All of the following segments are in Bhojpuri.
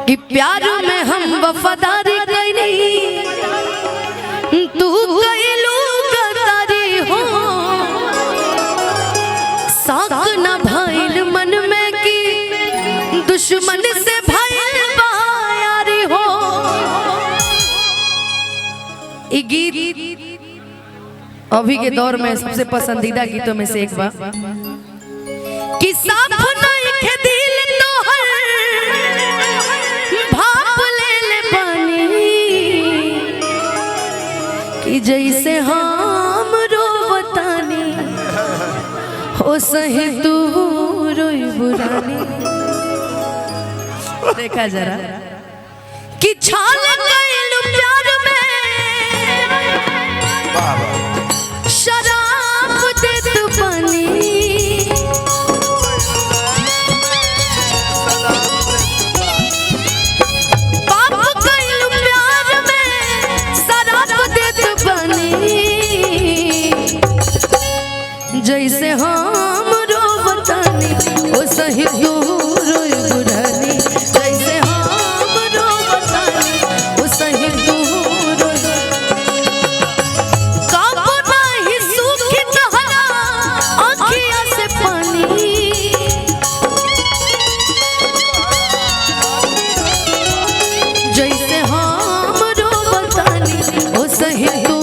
कि प्यार में हम वफादारी कइनी तू कइलू गद्दारी हो साक न भइल मन में कि दुश्मन से भइल यारी हो। ये गीत अभी के दौर में सबसे पसंदीदा गीतों में से एक बार कि साफ नहीं के दिल तो हर भाप ले ले पानी कि जैसे हम रोवतानी हो सही तू रोई बुरानी। देखा जरा कि छाल गइलू प्यार में शराब दे तू पानी पाप गइलू प्यार में शराब दे तू पानी जैसे हम रोवतानी ओ सही तू रोई बुढ़ानी जैसे हम रोवतानी ओ सही तू रोई काबू नहीं सूखी तहरा आँखिया से पानी जैसे हम रोवतानी ओ सही तू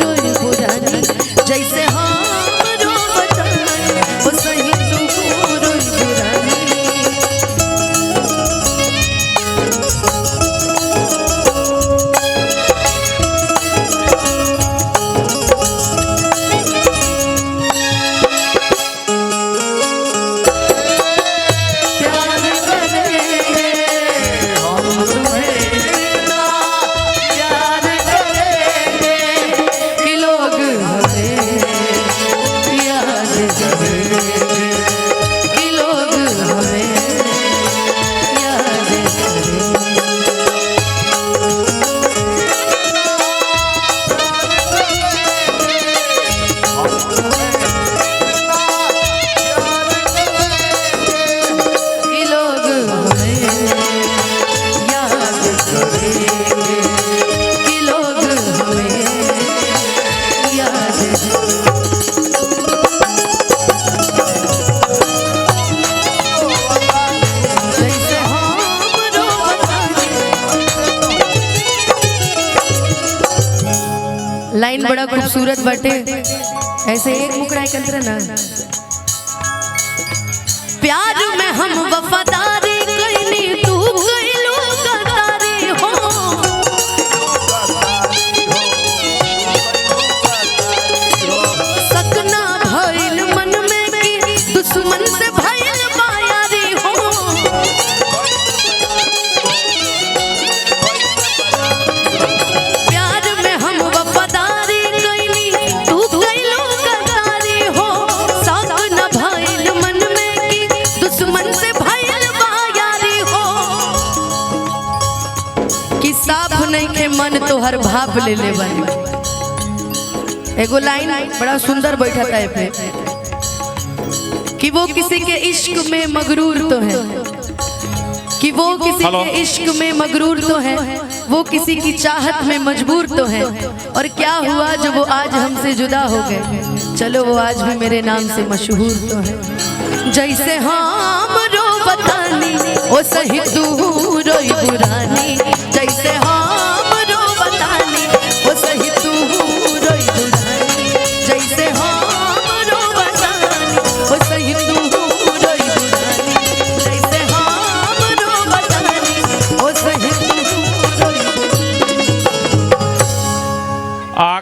रोई बुढ़ानी जैसे हम रोवतानी ओ सही तू रोई बुढ़ानी। लाइन बड़ा खूबसूरत बाटे ऐसे एक मुकड़ा कंत्र ना प्यार में हम वफादारी कइनी तू कइलू गद्दारी हो सकना भइल मन में कि दुश्मन से भइल यारी हो। प्यार में हम वफादारी कइनी तू कइलू गद्दारी हो साक न भइल मन में कि दुश्मन से भइल यारी हो कि साफ नहीं के मन तो हर भाप ले ले बनी। एगो लाइन बड़ा सुंदर बैठा था पे कि वो किसी के इश्क में मगरूर तो है कि वो किसी के इश्क में मगरूर तो है वो किसी की चाहत में मजबूर तो है और क्या हुआ जो वो आज हमसे जुदा हो गए चलो वो आज भी मेरे नाम से मशहूर तो है जैसे हम रोवतानी ओ सही तू रोई